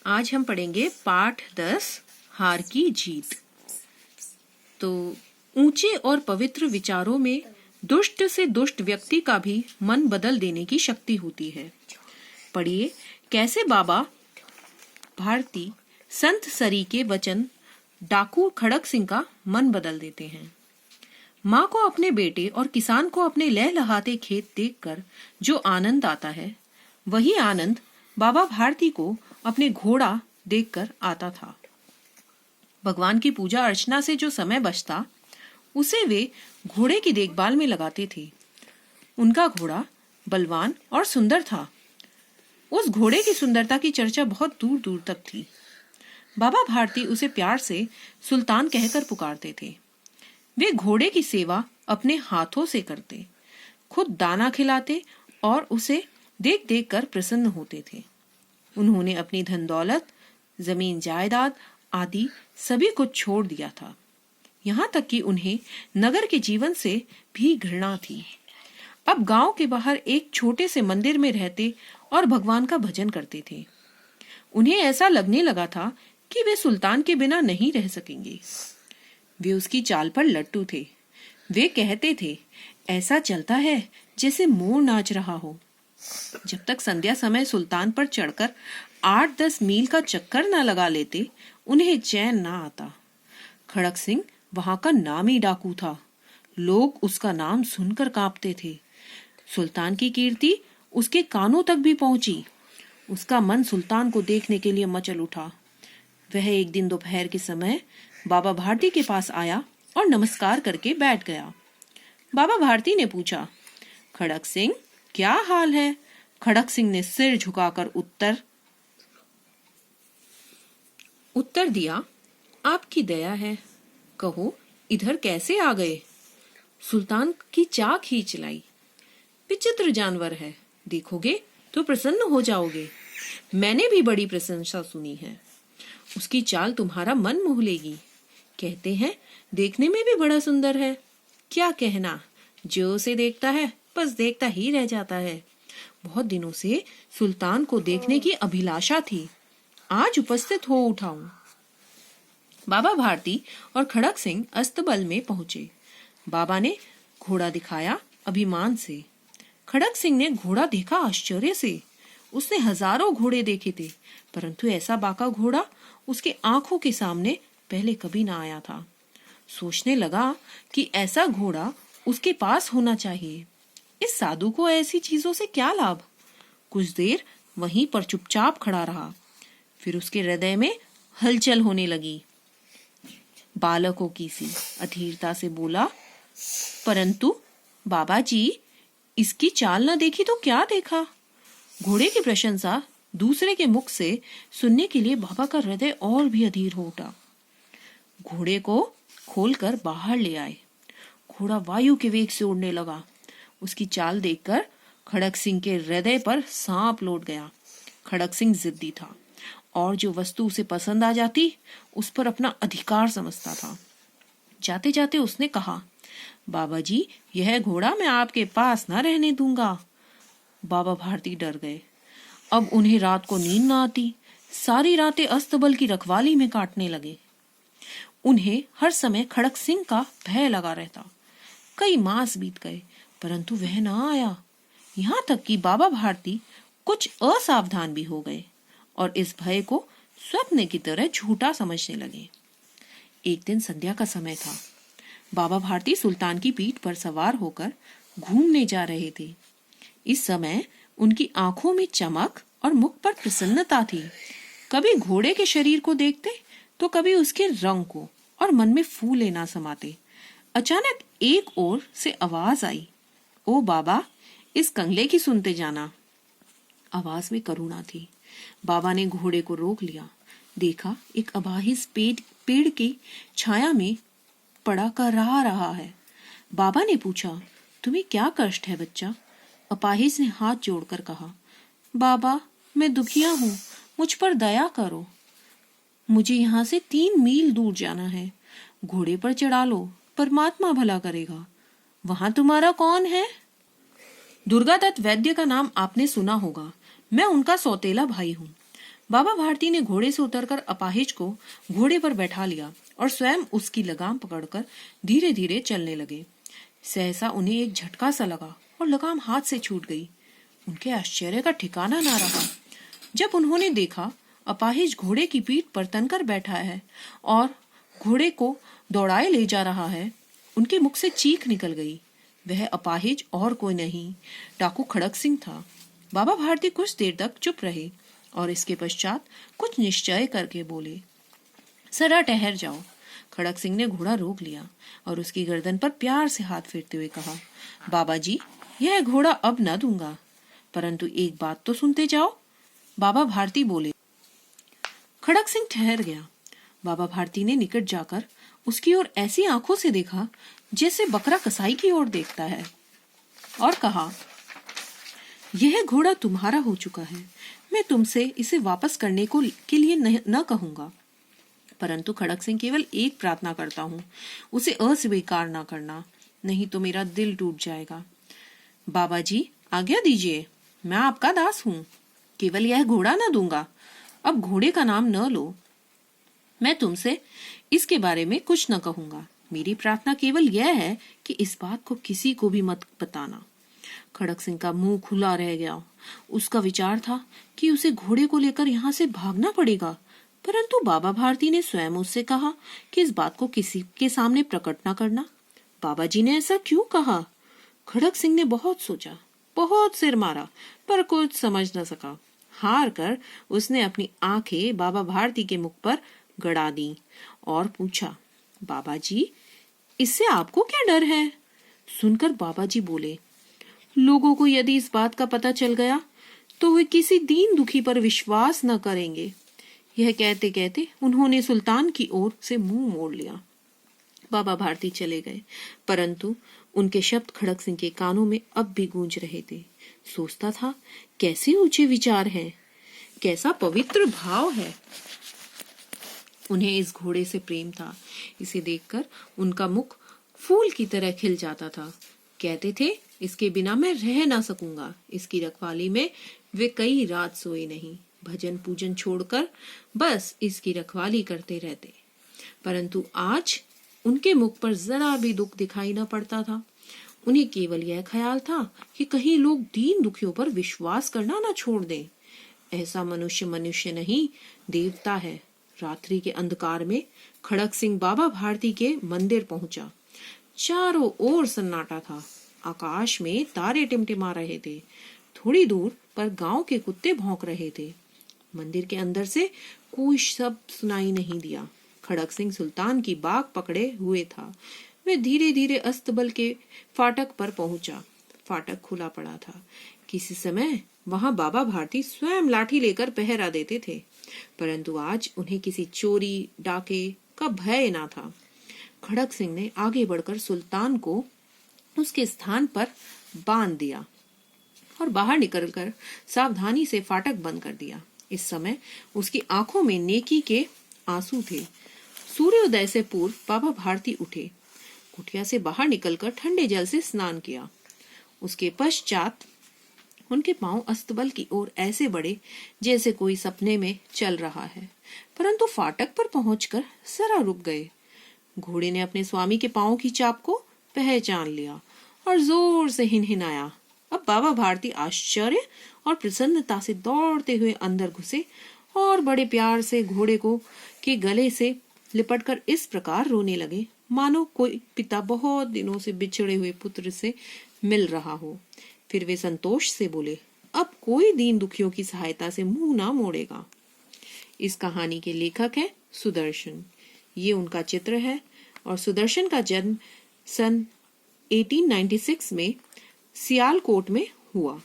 आज हम पढ़ेंगे पाठ 10 हार की जीत। तो ऊंचे और पवित्र विचारों में दुष्ट से दुष्ट व्यक्ति का भी मन बदल देने की शक्ति होती है। पढ़िए कैसे बाबा भारती संत सरी के वचन डाकू खड़क सिंह का मन बदल देते हैं। माँ को अपने बेटे और किसान को अपने लहलहाते खेत देखकर जो आनंद आता है, वही आनंद बाबा भारती को अपने घोड़ा देखकर आता था। भगवान की पूजा अर्चना से जो समय बचता, उसे वे घोड़े की देखभाल में लगाते थे। उनका घोड़ा बलवान और सुंदर था। उस घोड़े की सुंदरता की चर्चा बहुत दूर दूर तक थी। बाबा भारती उसे प्यार से सुल्तान कहकर पुकारते थे। वे घोड़े की सेवा अपने हाथों से करते, खुद दाना खिलाते और उसे देख देख कर प्रसन्न होते थे। उन्होंने अपनी धन दौलत, जमीन जायदाद आदि सभी कुछ छोड़ दिया था। यहाँ तक कि उन्हें नगर के जीवन से भी घृणा थी। अब गांव के बाहर एक छोटे से मंदिर में रहते और भगवान का भजन करते थे। उन्हें ऐसा लगने लगा था कि वे सुल्तान के बिना नहीं रह सकेंगे। वे उसकी चाल पर लट्टू थे। वे कहते थे, ऐसा चलता है जैसे मोर नाच रहा हो। जब तक संध्या समय सुल्तान पर चढ़कर 8-10 मील का चक्कर न लगा लेते, उन्हें चैन न आता। खड़क सिंह वहां का नामी डाकू था। लोग उसका नाम सुनकर कांपते थे। सुल्तान की कीर्ति उसके कानों तक भी पहुंची। उसका मन सुल्तान को देखने के लिए मचल उठा। वह एक दिन दोपहर के समय बाबा भारती के पास आया और नमस्कार करके बैठ गया। बाबा भारती ने पूछा, खड़क सिंह क्या हाल है? खड़क सिंह ने सिर झुकाकर उत्तर दिया, आपकी दया है। कहो इधर कैसे आ गए? सुल्तान की चाह खींच लाई। विचित्र जानवर है, देखोगे तो प्रसन्न हो जाओगे। मैंने भी बड़ी प्रशंसा सुनी है। उसकी चाल तुम्हारा मन मोह लेगी। कहते हैं देखने में भी बड़ा सुंदर है। क्या कहना, जो उसे देखता है बस देखता ही रह जाता है। बहुत दिनों से सुल्तान को देखने की अभिलाषा थी। आज उपस्थित हो उठा हूं। बाबा भारती और खड़क सिंह अस्तबल में पहुंचे। बाबा ने घोड़ा दिखाया अभिमान से। खड़क सिंह ने घोड़ा देखा आश्चर्य से। उसने हजारों घोड़े देखे थे, परंतु ऐसा बाका घोड़ा उसके आंखों के सामने पहले कभी ना आया था। सोचने लगा कि ऐसा घोड़ा उसके पास होना चाहिए। इस साधु को ऐसी चीजों से क्या लाभ? कुछ देर वहीं पर चुपचाप खड़ा रहा। फिर उसके हृदय में हलचल होने लगी। बालकों की सी अधीरता से बोला, परंतु बाबा जी, इसकी चाल न देखी तो क्या देखा? घोड़े की प्रशंसा दूसरे के मुख से सुनने के लिए बाबा का हृदय और भी अधीर हो उठा। घोड़े को खोलकर बाहर ले आए। घोड़ा वायु के वेग से उड़ने लगा। उसकी चाल देखकर खड़क सिंह के हृदय पर सांप लौट गया। खड़क सिंह जिद्दी था और जो वस्तु उसे पसंद आ जाती, उस पर अपना अधिकार समझता था। जाते जाते उसने कहा, बाबा जी, यह घोड़ा मैं आपके पास न रहने दूंगा। बाबा भारती डर गए। अब उन्हें रात को नींद न आती। सारी रातें अस्तबल की रखवाली में काटने लगे। उन्हें हर समय खड़क सिंह का भय लगा रहता। कई मास बीत गए, परंतु वह न आया। यहाँ तक कि बाबा भारती कुछ असावधान भी हो गए और इस भय को स्वप्न की तरह झूठा समझने लगे। एक दिन संध्या का समय था। बाबा भारती सुल्तान की पीठ पर सवार होकर घूमने जा रहे थे। इस समय उनकी आंखों में चमक और मुख पर प्रसन्नता थी। कभी घोड़े के शरीर को देखते तो कभी उसके रंग को, और मन में फूले ना समाते। अचानक एक ओर से आवाज आई, ओ बाबा, इस कंगले की सुनते जाना। आवाज में करुणा थी। बाबा ने घोड़े को रोक लिया। देखा एक अभाहिस पेड़ की छाया में पड़ा कर रहा है। बाबा ने पूछा, तुम्हें क्या कष्ट है बच्चा? अपाहिज ने हाथ जोड़कर कहा, बाबा, मैं दुखिया हूँ, मुझ पर दया करो। मुझे यहाँ से 3 मील दूर जाना है। घोड़े पर चढ़ा लो, परमात्मा भला करेगा। वहां तुम्हारा कौन है? दुर्गादत्त वैद्य का नाम आपने सुना होगा। मैं उनका सौतेला भाई हूँ। बाबा भारती ने घोड़े से उतरकर अपाहिज को घोड़े पर बैठा लिया और स्वयं उसकी लगाम पकड़कर धीरे धीरे चलने लगे। सहसा उन्हें एक झटका सा लगा और लगाम हाथ से छूट गई। उनके आश्चर्य का ठिकाना ना रहा जब उन्होंने देखा अपाहिज घोड़े की पीठ पर तनकर बैठा है और घोड़े को दौड़ाए ले जा रहा है। उनके मुख से चीख निकल गई। वह अपाहिज और कोई नहीं, डाकू खड़क सिंह था। बाबा भारती कुछ देर तक चुप रहे और इसके पश्चात कुछ निश्चय करके बोले, जरा ठहर जाओ। खड़क सिंह ने घोड़ा रोक लिया और उसकी गर्दन पर प्यार से हाथ फेरते हुए कहा, बाबा जी, यह घोड़ा अब न दूंगा, परंतु एक बात तो सुनते जाओ। बाबा भारती बोले। खड़क सिंह ठहर गया। बाबा भारती ने निकट जाकर उसकी ओर ऐसी आंखों से देखा जैसे बकरा कसाई की ओर देखता है और कहा, यह घोड़ा तुम्हारा हो चुका है। मैं तुमसे इसे वापस करने के लिए न कहूंगा, परंतु खड़क सिंह केवल एक प्रार्थना करता हूँ, उसे अस्वीकार न करना, नहीं तो मेरा दिल टूट जाएगा। बाबा जी, आज्ञा दीजिए, मैं आपका दास हूँ। केवल यह घोड़ा न दूंगा। अब घोड़े का नाम न लो। मैं तुमसे इसके बारे में कुछ न कहूंगा। मेरी प्रार्थना केवल यह है कि इस बात को किसी को भी मत बताना। खड़क सिंह का मुंह खुला रह गया। उसका विचार था कि उसे घोड़े को लेकर यहाँ से भागना पड़ेगा, परंतु बाबा भारती ने स्वयं उससे कहा कि इस बात को किसी के सामने प्रकट न करना। बाबा जी ने ऐसा क्यों कहा? खड़क सिंह ने बहुत सोचा, बहुत सिर मारा, पर कुछ समझ न सका। हार कर उसने अपनी आंखें बाबा भारती के मुख पर गड़ा दी और पूछा, बाबा जी, इससे आपको क्या डर है? सुनकर बाबा जी बोले, लोगों को यदि इस बात का पता चल गया तो वे किसी दीन दुखी पर विश्वास न करेंगे। यह कहते कहते उन्होंने सुल्तान की ओर से मुंह मोड़ लिया। बाबा भारती चले गए, परंतु उनके शब्द खड़क सिंह के कानों में अब भी गूंज रहे थे। सोचता था, कैसे ऊंचे विचार हैं, कैसा पवित्र भाव है। उन्हें इस घोड़े से प्रेम था। इसे देखकर उनका मुख फूल की तरह खिल जाता था। कहते थे, इसके बिना मैं रह ना सकूंगा। इसकी रखवाली में वे कई रात सोए नहीं, भजन पूजन छोड़कर बस इसकी रखवाली करते रहते। परंतु आज उनके मुख पर जरा भी दुख दिखाई न पड़ता था। उन्हें केवल यह ख्याल था कि कहीं लोग दीन दुखियों पर विश्वास करना न छोड़ दें। ऐसा मनुष्य मनुष्य नहीं, देवता है। रात्रि के अंधकार में खड़क सिंह बाबा भारती के मंदिर पहुंचा। चारों ओर सन्नाटा था। आकाश में तारे टिमटिमा रहे थे। थोड़ी दूर पर गांव के कुत्ते भौंक रहे थे। मंदिर के अंदर से कोई शब्द सुनाई नहीं दिया। खड़क सिंह सुल्तान की बाग पकड़े हुए था। वह धीरे धीरे अस्तबल के फाटक पर पहुंचा। फाटक खुला पड़ा था। किसी समय वहां बाबा भारती स्वयं लाठी लेकर पहरा देते थे, परंतु आज उन्हें किसी चोरी डाके का भय न था। खड़क सिंह ने आगे बढ़कर सुल्तान को उसके स्थान पर बांध दिया और बाहर निकलकर सावधानी से फाटक बंद कर दिया। इस समय उसकी आंखों में नेकी के आंसू थे। सूर्योदय से पूर्व बाबा भारती उठे, कुटिया से बाहर निकलकर ठंडे जल से स्नान किया। उसके पश्चात उनके पांव अस्तबल की ओर ऐसे बढ़े जैसे कोई सपने में चल रहा है, परंतु फाटक पर पहुंचकर जरा रुक गए। घोड़े ने अपने स्वामी के पांव की चाप को पहचान लिया और जोर से हिनहिनाया। अब बाबा भारती आश्चर्य और प्रसन्नता से दौड़ते हुए अंदर घुसे और बड़े प्यार से घोड़े को के गले से लिपटकर इस प्रकार रोने लगे मानो कोई पिता बहुत दिनों से बिछड़े हुए पुत्र से मिल रहा हो। फिर वे संतोष से बोले, अब कोई दीन दुखियों की सहायता से मुंह ना मोड़ेगा। इस कहानी के लेखक हैं सुदर्शन। ये उनका चित्र है और सुदर्शन का जन्म सन 1896 में सियालकोट में हुआ।